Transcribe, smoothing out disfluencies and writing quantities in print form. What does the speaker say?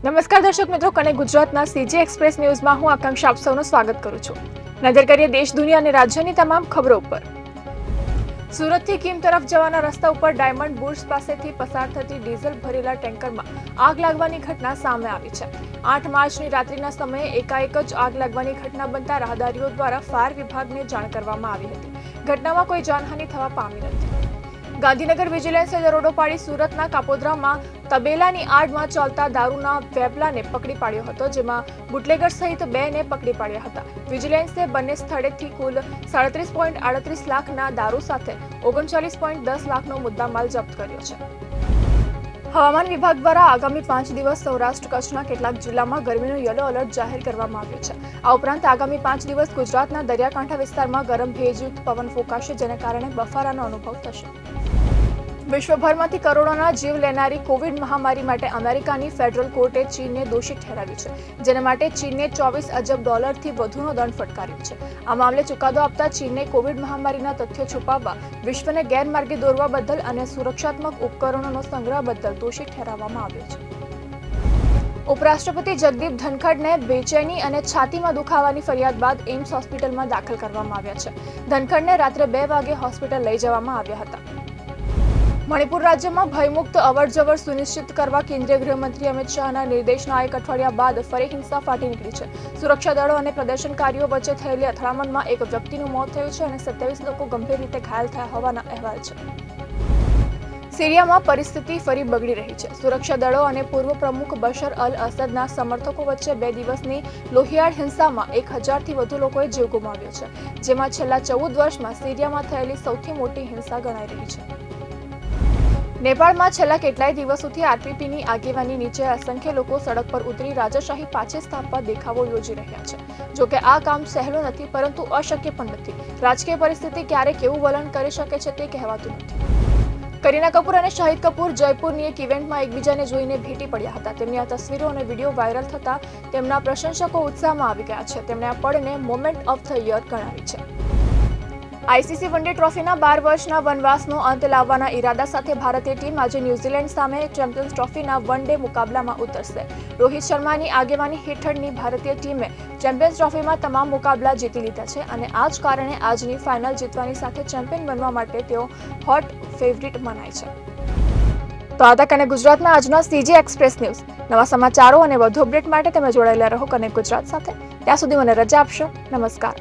નમસ્કાર દર્શક મિત્રો, કનેક્ટ ગુજરાતના સીજી એક્સપ્રેસ ન્યૂઝમાં હું આકાંક્ષા આપ સૌનું સ્વાગત કરું છું. નજર કરીએ દેશ, દુનિયા અને રાજ્યની તમામ ખબરો ઉપર. સુરતથી કીમ તરફ જવાના રસ્તા ઉપર ડાયમંડ બુર્સ પાસેથી પસાર થતી ડીઝલ ભરેલા ટેન્કરમાં આગ લાગવાની ઘટના સામે આવી છે. 8 માર્ચની રાત્રિના સમયે એકાએક જ આગ લાગવાની ઘટના બનતા રાહદારીઓ દ્વારા ફાયર વિભાગને જાણ કરવામાં આવી હતી. ઘટનામાં કોઈ જાનહાનિ થવા પામી નથી. ગાંધીનગર વિજિલન્સે દરોડો પાડી સુરતના કાપોદ્રામાં તબેલાની આડમાં ચાલતા દારૂના વેપલાને પકડી પાડ્યો હતો, જેમાં બુટલેગર સહિત 2 ને પકડી પાડ્યા હતા. વિજિલન્સે બંને સ્થળેથી કુલ 37.38 લાખના દારૂ સાથે 39.10 લાખનો મુદ્દામાલ જપ્ત કર્યો છે. હવામાન વિભાગ દ્વારા આગામી 5 દિવસ સૌરાષ્ટ્ર કચ્છના કેટલાક જિલ્લામાં ગરમીનું યલો એલર્ટ જાહેર કરવામાં આવ્યું છે. આ ઉપરાંત આગામી 5 દિવસ ગુજરાતના દરિયાકાંઠા વિસ્તારમાં ગરમ ભેજયુક્ત પવન ફૂંકાશે, જેને કારણે બફારાનો અનુભવ થશે. વિશ્વભરમાંથી કરોડોના જીવ લેનારી કોવિડ મહામારી માટે અમેરિકાની ફેડરલ કોર્ટે ચીનને દોષિત ઠેરાવ્યું છે, જેના માટે ચીનને $24 અબજ થી વધુનો દંડ ફટકાર્યો છે. આ મામલે ચુકાદો આપતા ચીનને કોવિડ મહામારીના તથ્યો છુપાવવા, વિશ્વને ગેરમાર્ગે દોરવા બદલ અને સુરક્ષાત્મક ઉપકરણોનો સંગ્રહ બદલ દોષિત ઠેરવવામાં આવ્યો છે. ઉપરાષ્ટ્રપતિ જગદીપ ધનખડને બેચેની અને છાતીમાં દુખાવાની ફરિયાદ બાદ એમ્સ હોસ્પિટલમાં દાખલ કરવામાં આવ્યા છે. ધનખડને રાત્રે 2 વાગે હોસ્પિટલ લઈ જવામાં આવ્યા હતા. મણિપુર રાજ્યમાં ભયમુક્ત અવરજવર સુનિશ્ચિત કરવા કેન્દ્રીય ગૃહમંત્રી અમિત શાહના નિર્દેશના 1 અઠવાડિયા બાદ ફરી હિંસા ફાટી નીકળી છે. સુરક્ષા દળો અને પ્રદર્શનકારીઓ વચ્ચે થયેલી અથડામણમાં 1 વ્યક્તિનું મોત થયું છે અને 27 લોકો ગંભીર રીતે ઘાયલ થયા હોવાના અહેવાલ છે. સિરિયામાં પરિસ્થિતિ ફરી બગડી રહી છે. સુરક્ષા દળો અને પૂર્વ પ્રમુખ બશર અલ અસદના સમર્થકો વચ્ચે 2 દિવસની લોહિયાળ હિંસામાં 1000થી વધુ લોકોએ જીવ ગુમાવ્યો છે, જેમાં છેલ્લા 14 વર્ષમાં સિરિયામાં થયેલી સૌથી મોટી હિંસા ગણાઈ રહી છે. નેપાળમાં છેલ્લા કેટલાય દિવસોથી આરપીપીની આગેવાની નીચે અસંખ્ય લોકો સડક પર ઉતરી રાજાશાહી પાછી સ્થાપવા દેખાવો યોજી રહ્યા છે. જોકે આ કામ સહેલું નથી, પરંતુ અશક્ય પણ નથી. રાજકીય પરિસ્થિતિ ક્યારે કેવું વલણ કરી શકે છે તે કહેવાતું નથી. કરીના કપૂર અને શાહિદ કપૂર જયપુરની એક ઇવેન્ટમાં એકબીજાને જોઈને ભેટી પડ્યા હતા. તેમની આ તસવીરો અને વિડીયો વાયરલ થતા તેમના પ્રશંસકો ઉત્સાહમાં આવી ગયા છે. તેમણે આ પળને મોમેન્ટ ઓફ ધ યર ગણાવી છે. આઈસીસી વનડે ટ્રોફીના 12 વર્ષના વનવાસનો અંત લાવવાના ઇરાદા સાથે ભારતીય ટીમ આજે ન્યૂઝીલેન્ડ સામે ચેમ્પિયન્સ ટ્રોફીના વનડે મુકાબલામાં ઉતરશે. રોહિત શર્માની આગેવાની હેઠળની ભારતીય ટીમે ચેમ્પિયન્સ ટ્રોફીમાં તમામ મુકાબલા જીતી લીધા છે અને આ જ કારણે આજની ફાઇનલ જીતવાની સાથે ચેમ્પિયન બનવા માટે તેઓ હોટ ફેવરિટ મનાય છે. તો આ હતા કનેક્ટ ગુજરાતના આજના સીજી એક્સપ્રેસ ન્યૂઝ. નવા સમાચારો અને વધુ અપડેટ માટે તમે જોડાયેલા રહો કનેક્ટ ગુજરાત સાથે. ત્યાં સુધી મને રજા આપશો. નમસ્કાર.